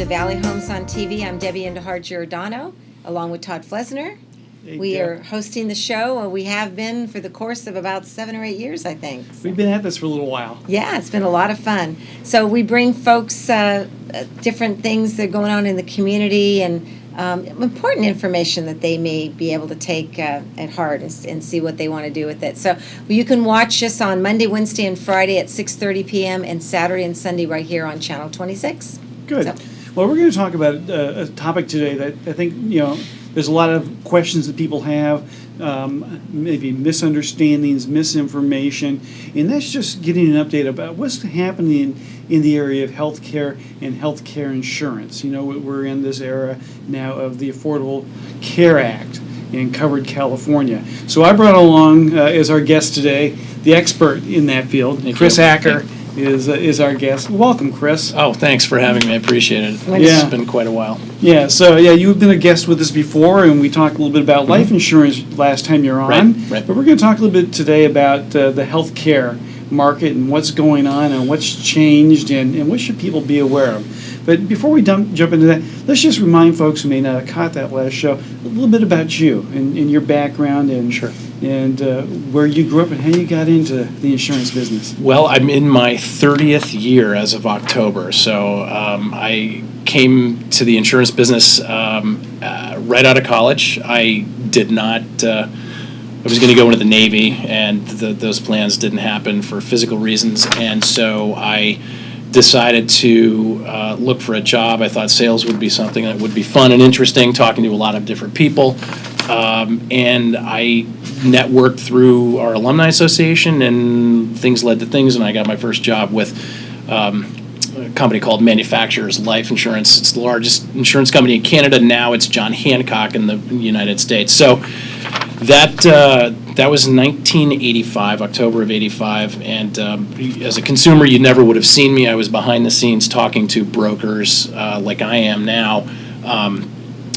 to Valley Homes on TV. I'm Debbie Giordano, along with Todd Flesner. Hey, we Deb. are hosting the show, and we have been for the course of about 7 or 8 years, I think. We've been at this for a little while. Yeah, it's been a lot of fun. So we bring folks different things that are going on in the community and important information that they may be able to take at heart and see what they want to do with it. So you can watch us on Monday, Wednesday, and Friday at 6:30 p.m. and Saturday and Sunday right here on Channel 26. Good. So, Well, we're going to talk about a topic today that I think, there's a lot of questions that people have, maybe misunderstandings, misinformation, and that's just getting an update about what's happening in the area of healthcare and healthcare insurance. We're in this era now of the Affordable Care Act in covered California. So I brought along as our guest today the expert in that field, Chris Acker. Is our guest. Welcome, Chris. Oh, thanks for having me. I appreciate it. Yeah. It's been quite a while. Yeah, so you've been a guest with us before, and we talked a little bit about life insurance last time you're on. Right. But we're going to talk a little bit today about the healthcare market and what's going on and what's changed and what should people be aware of. But before we jump into that, let's just remind folks who may not have caught that last show a little bit about you and your background and Sure. And where you grew up and how you got into the insurance business. Well, I'm in my 30th year as of October, so I came to the insurance business right out of college. I did not. I was going to go into the Navy, and those plans didn't happen for physical reasons, and so I decided to look for a job. I thought sales would be something that would be fun and interesting, talking to a lot of different people. And I networked through our alumni association, and things led to things, and I got my first job with a company called Manufacturers Life Insurance. It's the largest insurance company in Canada. Now it's John Hancock in the United States. So that was 1985, October of 85, and as a consumer, you never would have seen me. I was behind the scenes talking to brokers like I am now.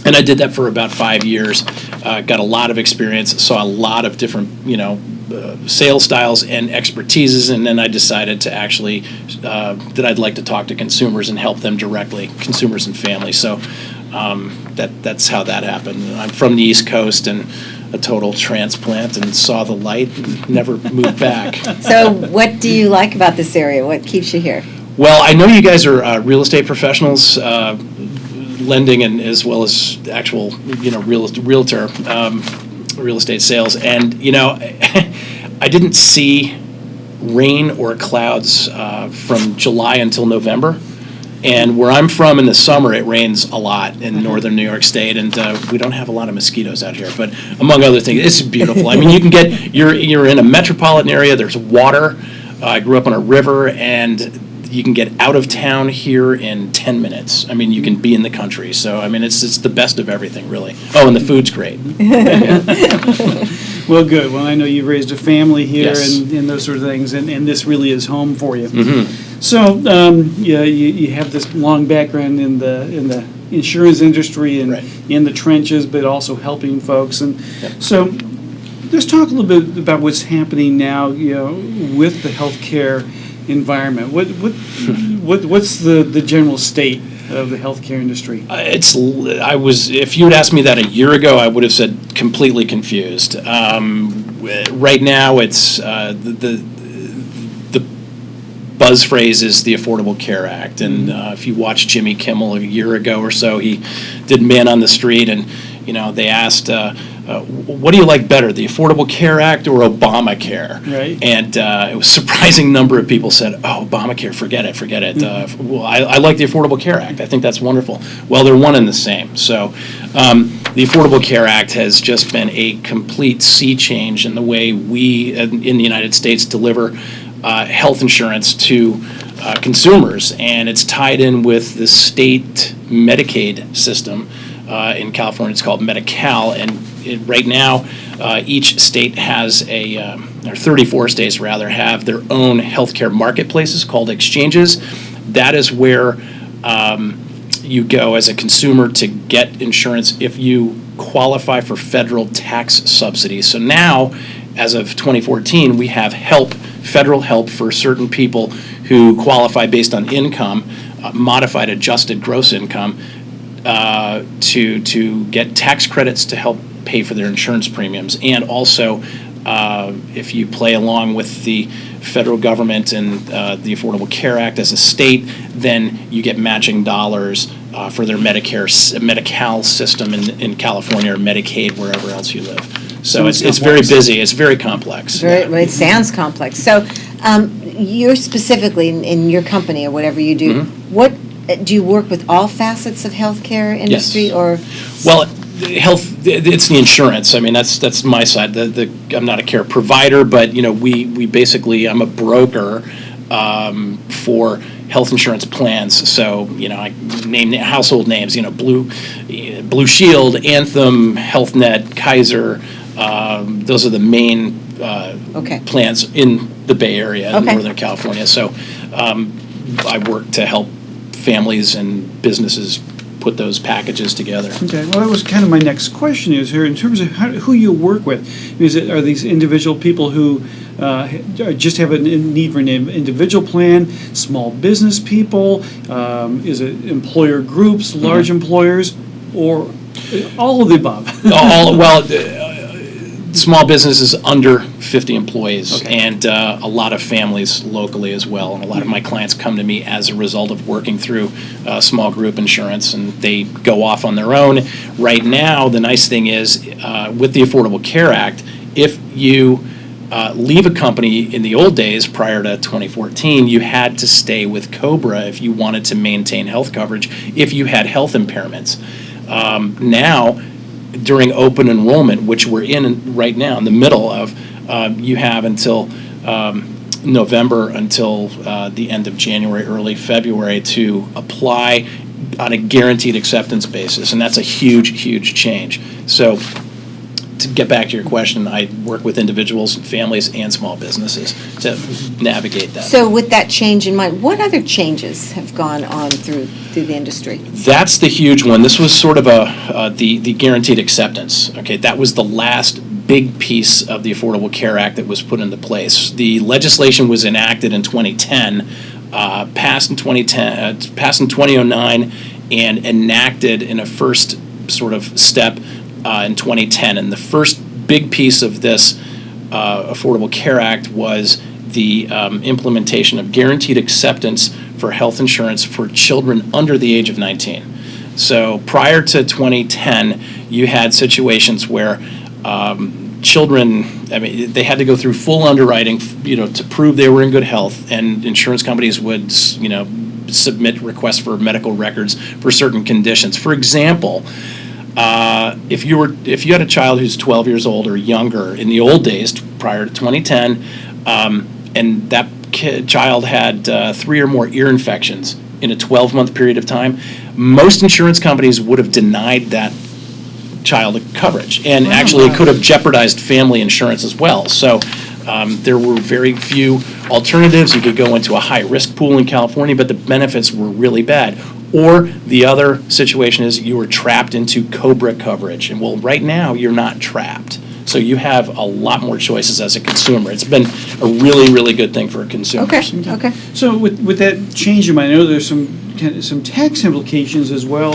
And I did that for about 5 years, got a lot of experience, saw a lot of different, sales styles and expertises, and then I decided to actually, that I'd like to talk to consumers and help them directly, consumers and families. So that's how that happened. I'm from the East Coast and a total transplant and saw the light and never moved back. so what do you like about this area? What keeps you here? Well, I know you guys are real estate professionals, lending and as well as actual, realtor, real estate sales. And, I didn't see rain or clouds from July until November. And where I'm from in the summer, it rains a lot in northern New York State, and we don't have a lot of mosquitoes out here. But among other things, it's beautiful. I mean, you can you're in a metropolitan area. There's water. I grew up on a river, and you can get out of town here in 10 minutes. I mean, you can be in the country. So, I mean, it's the best of everything, really. Oh, and the food's great. Well, good. Well, I know you've raised a family here Yes. and those sort of things, and this really is home for you. Mm-hmm. So, you have this long background in the insurance industry and Right. in the trenches, but also helping folks. And Yep. so, let's talk a little bit about what's happening now, with the healthcare environment. What's the general state of the healthcare industry? If you had asked me that a year ago, I would have said completely confused. Right now, it's the buzz phrase is the Affordable Care Act, and if you watched Jimmy Kimmel a year ago or so, he did Man on the Street, and they asked, what do you like better, the Affordable Care Act or Obamacare? Right. And it was a surprising number of people said, oh, Obamacare, forget it. Well, I like the Affordable Care Act. I think that's wonderful. Well, they're one and the same. So the Affordable Care Act has just been a complete sea change in the way we in the United States deliver health insurance to consumers, and it's tied in with the state Medicaid system. In California, it's called Medi-Cal, and right now, each state has or 34 states rather, have their own healthcare marketplaces called exchanges. That is where you go as a consumer to get insurance if you qualify for federal tax subsidies. So now, as of 2014, we have federal help for certain people who qualify based on income modified adjusted gross income to get tax credits to help pay for their insurance premiums. And also, if you play along with the federal government and the Affordable Care Act as a state, then you get matching dollars for their Medi-Cal system in California, or Medicaid, wherever else you live. So it's very busy. It's very complex. Well, it sounds complex. So you're specifically in your company or whatever you do, what do you work with all facets of healthcare industry? Yes. Or well, health, it's the insurance. I mean, that's my side. I'm not a care provider, but we basically, I'm a broker for health insurance plans. So I name household names. Blue Shield, Anthem, Health Net, Kaiser. Those are the main plans in the Bay Area, Northern California. So I work to help families and businesses put those packages together. Okay, well, that was kind of my next question is here, in terms of who you work with. Are these individual people who just have a need for an individual plan, small business people? Is it employer groups, large employers, or all of the above? Small businesses under 50 employees, and a lot of families locally as well. And a lot of my clients come to me as a result of working through small group insurance, and they go off on their own. Right now, the nice thing is, with the Affordable Care Act, if you leave a company in the old days prior to 2014, you had to stay with COBRA if you wanted to maintain health coverage if you had health impairments. Now, during open enrollment, which we're in right now, in the middle of, you have until November, until the end of January, early February, to apply on a guaranteed acceptance basis, and that's a huge, huge change. So, to get back to your question, I work with individuals, families, and small businesses to navigate that. So with that change in mind, what other changes have gone on through the industry? That's the huge one. This was sort of the guaranteed acceptance. Okay, that was the last big piece of the Affordable Care Act that was put into place. The legislation was enacted in 2010, passed in 2009, and enacted in a first sort of step in 2010. And the first big piece of this Affordable Care Act was the implementation of guaranteed acceptance for health insurance for children under the age of 19. So prior to 2010, you had situations where children, they had to go through full underwriting, to prove they were in good health, and insurance companies would, submit requests for medical records for certain conditions. For example, if you had a child who's 12 years old or younger in the old days prior to 2010, and that child had 3 or more ear infections in a 12-month period of time, most insurance companies would have denied that child coverage, and actually it could have jeopardized family insurance as well. So there were very few alternatives. You could go into a high-risk pool in California, but the benefits were really bad. Or the other situation is you were trapped into COBRA coverage. And well, right now you're not trapped. So you have a lot more choices as a consumer. It's been a really, really good thing for consumers. Okay. So with that change in mind, I know there's some tax implications as well.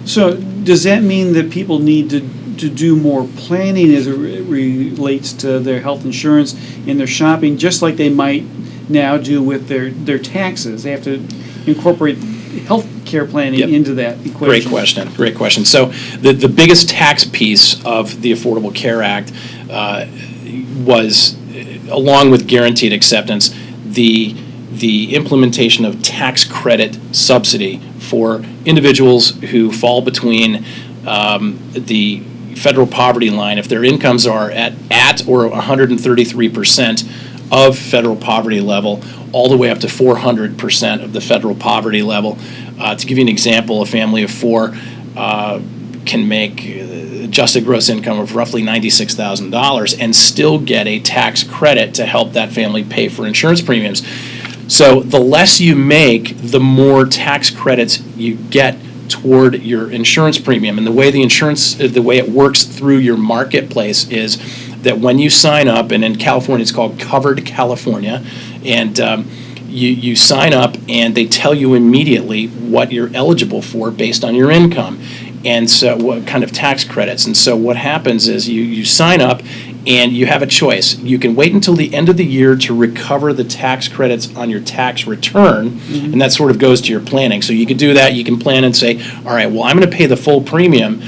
So does that mean that people need to do more planning as it relates to their health insurance and their shopping, just like they might now do with their taxes? They have to incorporate health care planning into that equation. Great question. So the biggest tax piece of the Affordable Care Act was, along with guaranteed acceptance, the implementation of tax credit subsidy for individuals who fall between the federal poverty line. If their incomes are at or 133% of federal poverty level, all the way up to 400% of the federal poverty level. To give you an example, a family of 4 can make adjusted gross income of roughly $96,000 and still get a tax credit to help that family pay for insurance premiums. So the less you make, the more tax credits you get toward your insurance premium. And the way the way it works through your marketplace is that when you sign up, and in California it's called Covered California, and you sign up and they tell you immediately what you're eligible for based on your income. And so what kind of tax credits. And so what happens is you sign up and you have a choice. You can wait until the end of the year to recover the tax credits on your tax return, and that sort of goes to your planning. So you could do that. You can plan and say, all right, well, I'm going to pay the full premium.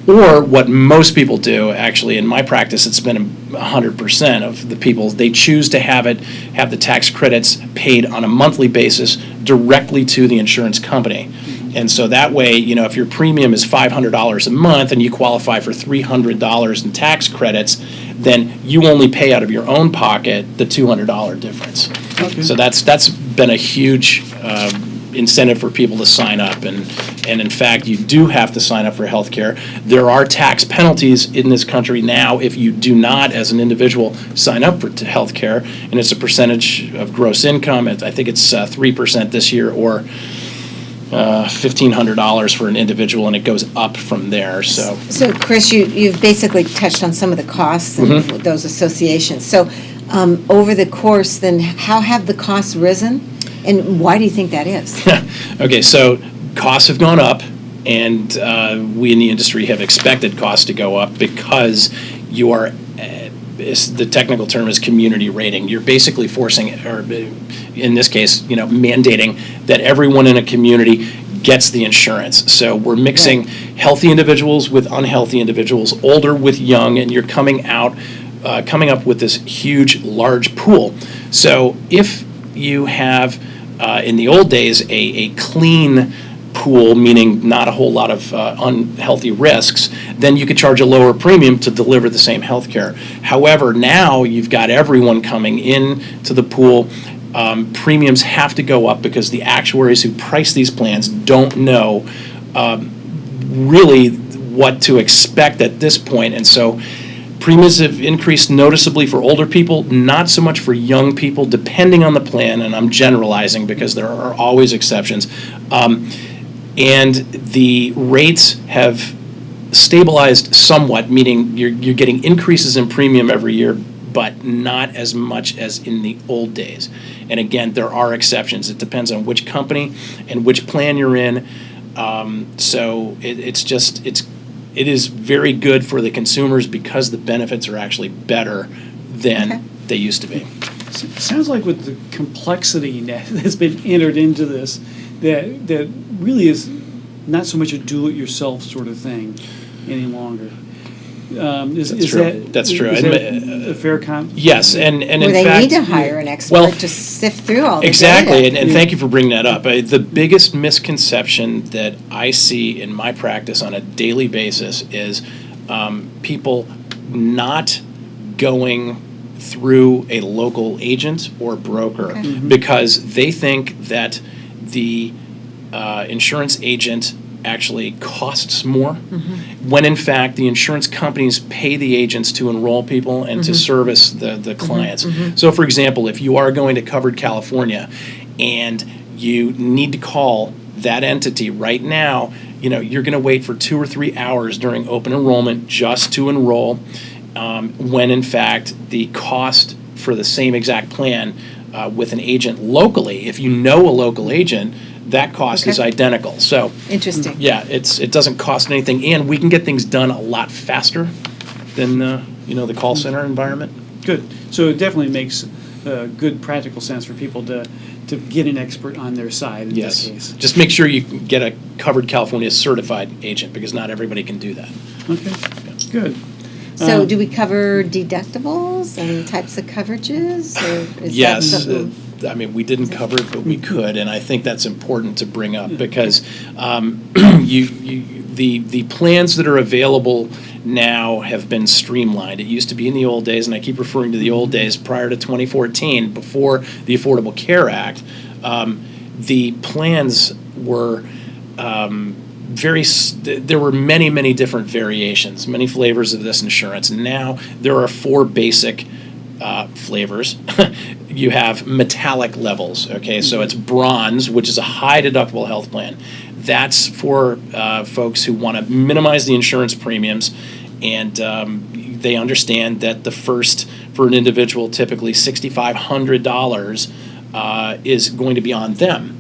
Or what most people do, actually, in my practice, it's been 100% of the people, they choose to have the tax credits paid on a monthly basis directly to the insurance company. And so that way, if your premium is $500 a month and you qualify for $300 in tax credits, then you only pay out of your own pocket the $200 difference. Okay. So that's been a huge incentive for people to sign up, and in fact, you do have to sign up for health care. There are tax penalties in this country now if you do not, as an individual, sign up for health care, and it's a percentage of gross income. I think it's 3% this year, or $1,500 for an individual, and it goes up from there. So Chris, you've basically touched on some of the costs and those associations. So over the course, then, how have the costs risen? And why do you think that is? Okay, so costs have gone up, and we in the industry have expected costs to go up because you are, the technical term is community rating. You're basically forcing, or in this case, mandating that everyone in a community gets the insurance. So we're mixing healthy individuals with unhealthy individuals, older with young, and you're coming up with this huge, large pool. So if you have, in the old days, a clean pool, meaning not a whole lot of unhealthy risks, then you could charge a lower premium to deliver the same health care. However, now you've got everyone coming in to the pool. Premiums have to go up because the actuaries who price these plans don't know really what to expect at this point. And so premiums have increased noticeably for older people, not so much for young people, depending on the plan, and I'm generalizing because there are always exceptions. And the rates have stabilized somewhat, meaning you're getting increases in premium every year, but not as much as in the old days. And again, there are exceptions. It depends on which company and which plan you're in. So it is very good for the consumers because the benefits are actually better than they used to be. Sounds like with the complexity that's been entered into this, that really is not so much a do-it-yourself sort of thing any longer. That's true. Is that a fair comment? Yes, and in they fact, need to hire an expert to sift through all the exactly, data. and thank you for bringing that up. The biggest misconception that I see in my practice on a daily basis is people not going through a local agent or broker because they think that the insurance agent actually costs more, when in fact the insurance companies pay the agents to enroll people and to service the clients. So for example, if you are going to Covered California and you need to call that entity right now, you're going to wait for 2 or 3 hours during open enrollment just to enroll, when in fact the cost for the same exact plan with an agent locally, if you know a local agent, that cost is identical. So interesting. Yeah, it doesn't cost anything, and we can get things done a lot faster than the call center environment. Good. So it definitely makes good practical sense for people to get an expert on their side in this case. Just make sure you get a Covered California certified agent because not everybody can do that. Okay. Good. So do we cover deductibles and types of coverages? Or is Yes. that something? I mean, we didn't cover it, but we could, and I think that's important to bring up because the plans that are available now have been streamlined. It used to be in the old days, and I keep referring to the old days prior to 2014, before the Affordable Care Act. The plans were there were many different variations, many flavors of this insurance. And now there are 4 basic flavors. You have metallic levels, okay? So it's bronze, which is a high deductible health plan. That's for folks who want to minimize the insurance premiums, and they understand that the first, for an individual, typically $6,500 is going to be on them.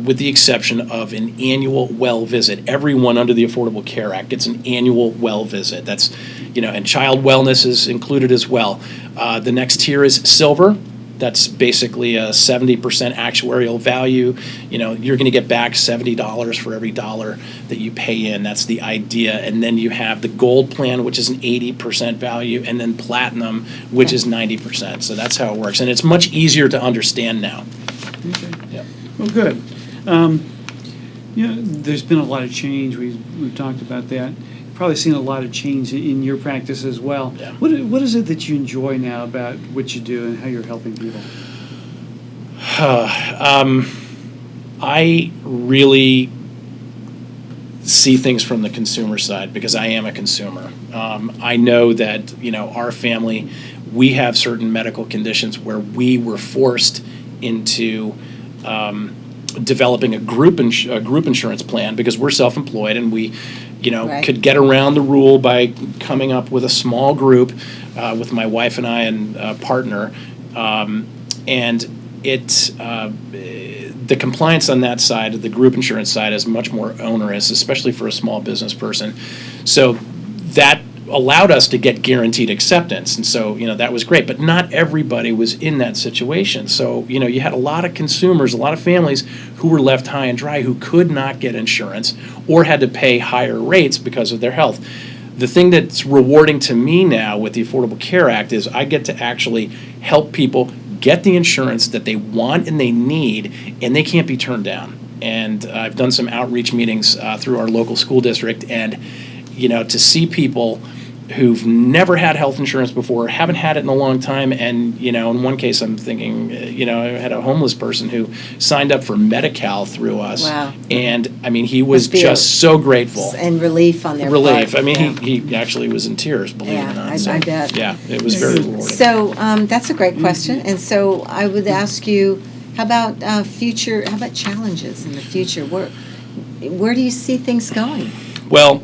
With the exception of an annual well visit. Everyone under the Affordable Care Act gets an annual well visit. That's, and child wellness is included as well. The next tier is silver. That's basically a 70% actuarial value. You're going to get back $70 for every dollar that you pay in. That's the idea. And then you have the gold plan, which is an 80% value, and then platinum, which is 90%. So that's how it works. And it's much easier to understand now. Okay. Yep. Well, good. There's been a lot of change. We've talked about that. Probably seen a lot of change in your practice as well. Yeah. What is it that you enjoy now about what you do and how you're helping people? I really see things from the consumer side because I am a consumer. I know that our family, we have certain medical conditions where we were forced into developing a group insurance plan because we're self-employed and we Right. could get around the rule by coming up with a small group with my wife and I and a partner, and the compliance on that side, the group insurance side, is much more onerous, especially for a small business person. So that allowed us to get guaranteed acceptance, and so that was great. But not everybody was in that situation. So you had a lot of consumers, a lot of families who were left high and dry, who could not get insurance or had to pay higher rates because of their health. The thing that's rewarding to me now with the Affordable Care Act is I get to actually help people get the insurance that they want and they need, and they can't be turned down. And I've done some outreach meetings through our local school district, and to see people who've never had health insurance before, haven't had it in a long time, and in one case I'm thinking, I had a homeless person who signed up for Medi-Cal through us. Wow. And he was Must be just so grateful. And relief on their Relief. part. He actually was in tears, believe it or not. I bet. Yeah, it was very rewarding. So that's a great question. And so I would ask you, how about challenges in the future? Where do you see things going? Well,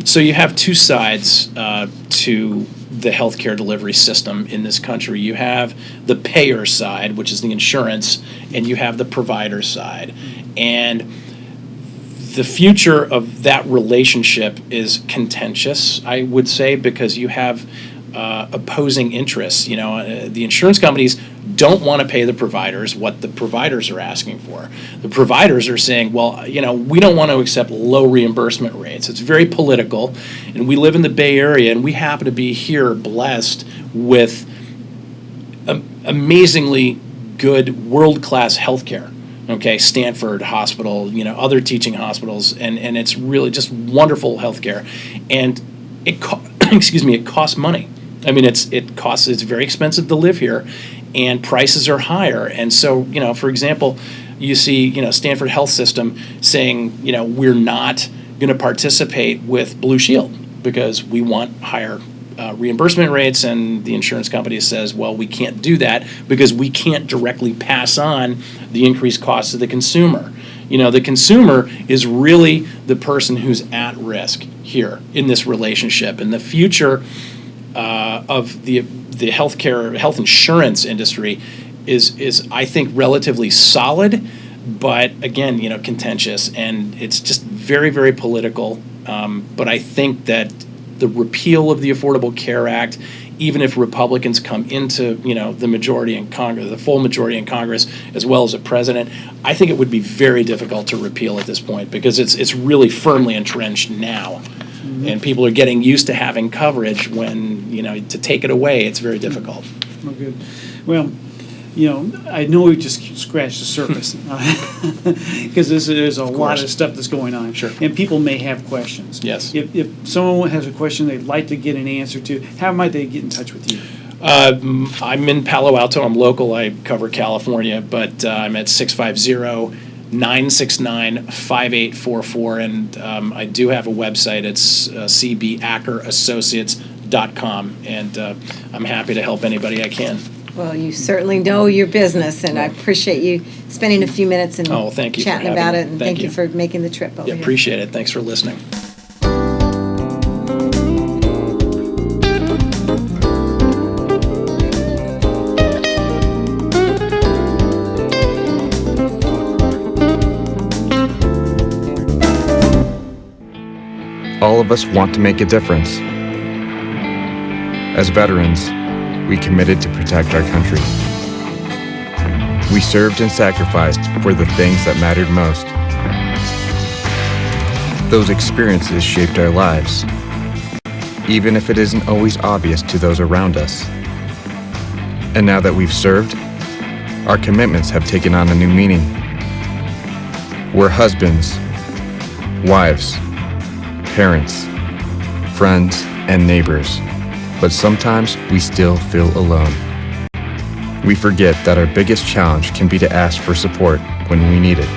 so you have two sides to the healthcare delivery system in this country. You have the payer side, which is the insurance, and you have the provider side. And the future of that relationship is contentious, I would say, because you have opposing interests. The insurance companies don't want to pay the providers what the providers are asking for. The providers are saying, well, we don't want to accept low reimbursement rates. It's very political, and we live in the Bay Area, and we happen to be here blessed with amazingly good world-class healthcare. Okay, Stanford Hospital, other teaching hospitals, and it's really just wonderful healthcare, and it costs money. It's very expensive to live here, and prices are higher. And so, for example, you see, Stanford Health System saying, we're not going to participate with Blue Shield because we want higher reimbursement rates, and the insurance company says, well, we can't do that because we can't directly pass on the increased costs to the consumer. The consumer is really the person who's at risk here in this relationship, and the future of the health insurance industry is I think relatively solid, but again, contentious, and it's just very, very political. But I think that the repeal of the Affordable Care Act, even if Republicans come into the majority in Congress, the full majority in Congress, as well as a president, I think it would be very difficult to repeal at this point because it's really firmly entrenched now. And people are getting used to having coverage when, to take it away, it's very difficult. Oh, good. Well, I know we just scratched the surface because there's a lot of stuff that's going on. Sure. And people may have questions. Yes. If someone has a question they'd like to get an answer to, how might they get in touch with you? I'm in Palo Alto. I'm local. I cover California, but I'm at 650-969-5844, and I do have a website. It's cbackerassociates.com, and I'm happy to help anybody I can. Well, you certainly know your business, and I appreciate you spending a few minutes and thank you for chatting having about me. it, and Thank thank you you. for making the trip over Yeah, here. appreciate it. Thanks for listening. of us want to make a difference. As veterans, we committed to protect our country. We served and sacrificed for the things that mattered most. Those experiences shaped our lives, even if it isn't always obvious to those around us. And now that we've served, our commitments have taken on a new meaning. We're husbands, wives, parents, friends, and neighbors, but sometimes we still feel alone. We forget that our biggest challenge can be to ask for support when we need it.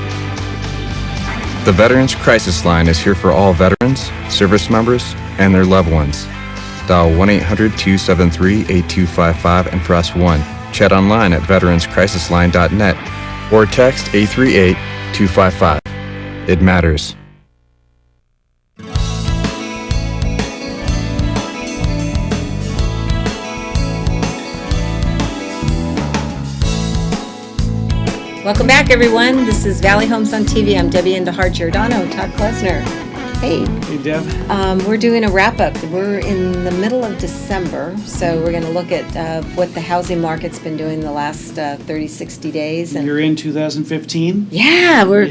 The Veterans Crisis Line is here for all veterans, service members, and their loved ones. Dial 1-800-273-8255 and press 1. Chat online at veteranscrisisline.net or text 838-255. It matters. Welcome back, everyone. This is Valley Homes on TV. I'm Debbie Giordano, Todd Flesner. Hey. Hey, Deb. We're doing a wrap-up. We're in the middle of December, so we're going to look at what the housing market's been doing the last 30, 60 days. And You're in 2015? yeah, we're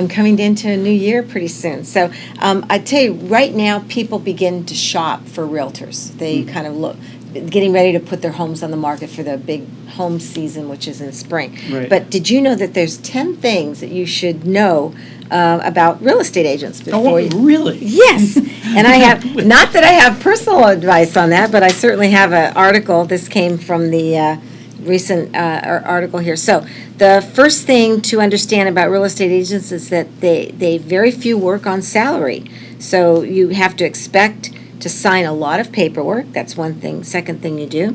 coming into a new year pretty soon. So I tell you, right now, people begin to shop for realtors. They kind of look, getting ready to put their homes on the market for the big home season, which is in spring. Right. But did you know that there's 10 things that you should know about real estate agents before you? Really? Yes, and I have, not that I have personal advice on that, but I certainly have an article. This came from the recent article here. So the first thing to understand about real estate agents is that they very few work on salary. So you have to expect to sign a lot of paperwork. That's one thing. Second thing you do.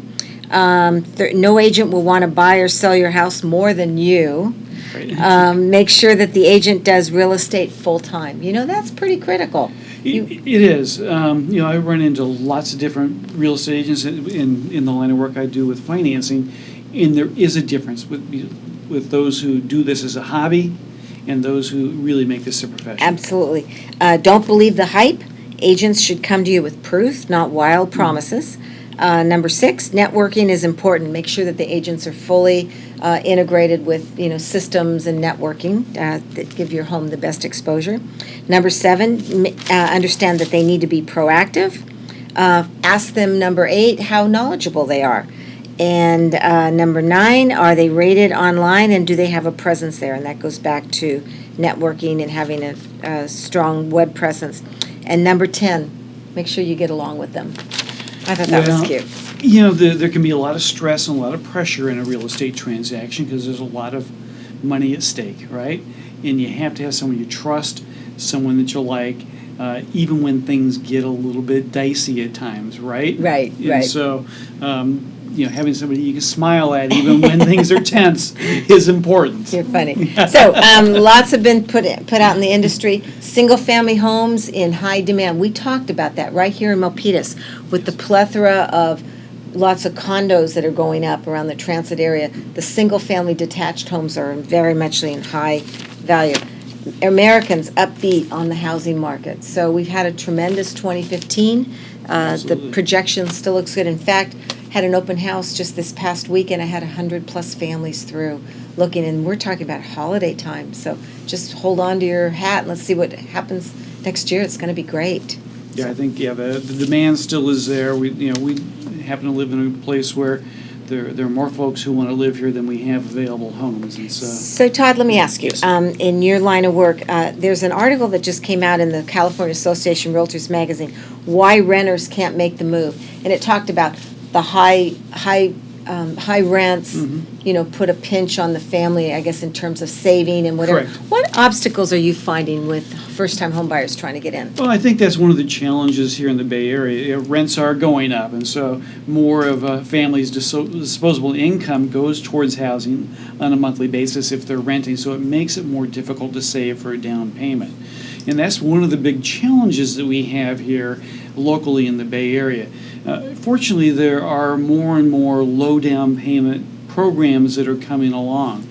No agent will want to buy or sell your house more than you. Make sure that the agent does real estate full-time. You know, that's pretty critical. It is. I run into lots of different real estate agents in the line of work I do with financing, and there is a difference with those who do this as a hobby and those who really make this a profession. Absolutely. Don't believe the hype. Agents should come to you with proof, not wild promises. Number 6, networking is important. Make sure that the agents are fully integrated with systems and networking that give your home the best exposure. Number 7, understand that they need to be proactive. Ask them, number 8, how knowledgeable they are. And number 9, are they rated online and do they have a presence there? And that goes back to networking and having a strong web presence. And number 10, make sure you get along with them. I thought that was cute. There can be a lot of stress and a lot of pressure in a real estate transaction because there's a lot of money at stake, right? And you have to have someone you trust, someone that you like, even when things get a little bit dicey at times, right? Right. So, having somebody you can smile at even when things are tense is important. You're funny. So lots have been put out in the industry. Single-family homes in high demand. We talked about that right here in Milpitas with the plethora of lots of condos that are going up around the transit area. The single-family detached homes are very much in high value. Americans upbeat on the housing market. So we've had a tremendous 2015. The projection still looks good. In fact, had an open house just this past weekend. I had 100+ families through looking, and we're talking about holiday time. So just hold on to your hat and let's see what happens next year. It's going to be great. Yeah, I think the demand still is there. We happen to live in a place where there are more folks who want to live here than we have available homes. And so Todd, let me ask you, in your line of work, there's an article that just came out in the California Association Realtors magazine, why renters can't make the move, and it talked about the high rents, put a pinch on the family, I guess, in terms of saving and whatever. Correct. What obstacles are you finding with first-time home buyers trying to get in? Well, I think that's one of the challenges here in the Bay Area. Rents are going up, and so more of a family's disposable income goes towards housing on a monthly basis if they're renting, so it makes it more difficult to save for a down payment. And that's one of the big challenges that we have here locally in the Bay Area. Fortunately, there are more and more low down payment programs that are coming along.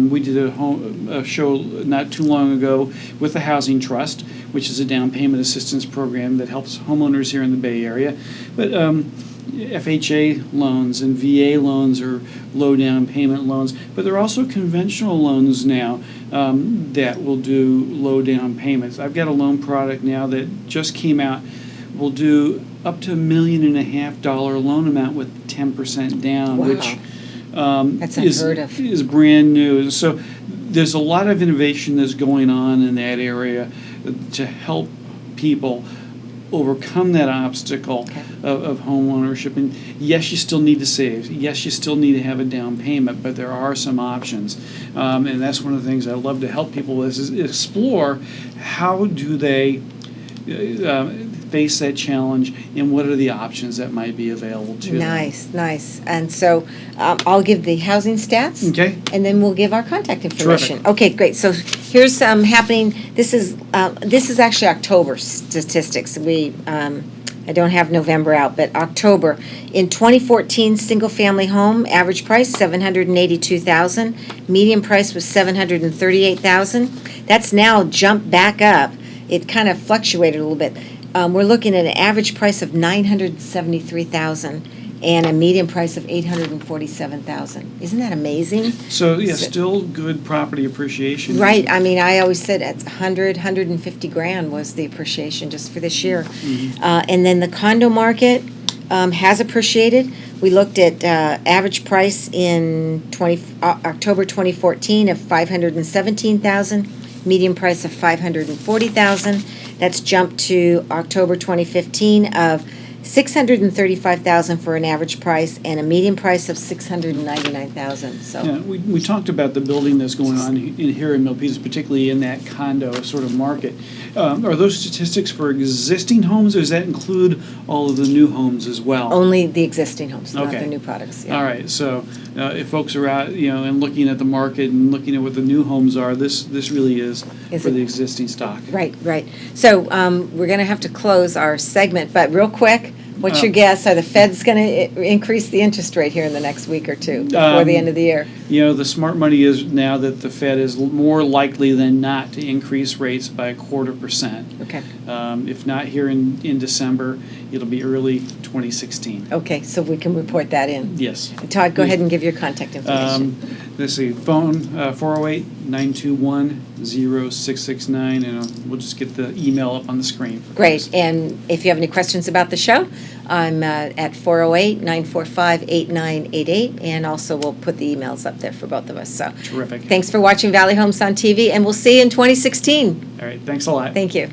We did a show not too long ago with the Housing Trust, which is a down payment assistance program that helps homeowners here in the Bay Area. But FHA loans and VA loans are low down payment loans, but there are also conventional loans now that will do low down payments. I've got a loan product now that just came out, will do up to $1.5 million loan amount with 10% down, Wow. which That's unheard of. is brand new. So there's a lot of innovation that's going on in that area to help people overcome that obstacle of home ownership. And yes, you still need to save. Yes, you still need to have a down payment, but there are some options. And that's one of the things I love to help people with is explore how do they face that challenge and what are the options that might be available to them. Nice. And so I'll give the housing stats. Okay. And then we'll give our contact information. Terrific. Okay, great. So here's happening. This is actually October statistics. I don't have November out, but October. In 2014, single-family home, average price $782,000. Median price was $738,000. That's now jumped back up. It kind of fluctuated a little bit. We're looking at an average price of $973,000 and a median price of $847,000. Isn't that amazing? So, yeah, still good property appreciation. Right. I mean, I always said it's 150 grand was the appreciation just for this year. Mm-hmm. And then the condo market has appreciated. We looked at average price in October 2014 of $517,000, median price of $540,000. That's jumped to October 2015 of $635,000 for an average price and a median price of $699,000. So Yeah, we talked about the building that's going on here in Milpitas, particularly in that condo sort of market. Are those statistics for existing homes, or does that include all of the new homes as well? only the existing homes, not Okay. the new products. Yeah. All right, so if folks are out, and looking at the market and looking at what the new homes are, this really is Is for it- the existing stock. Right. So we're going to have to close our segment, but real quick, what's your guess? Are the Fed's going to increase the interest rate here in the next week or two before the end of the year? The smart money is now that the Fed is more likely than not to increase rates by 0.25%. Okay. If not here in December, it'll be early 2016. Okay, so we can report that in. Yes. Todd, go ahead and give your contact information. Let's see, phone 408-921-0669, and we'll just get the email up on the screen. for Great. folks. And if you have any questions about the show, I'm at 408-945-8988, and also we'll put the emails up there for both of us. So Terrific. thanks for watching Valley Homes on TV, and we'll see you in 2016. All right, thanks a lot. Thank you.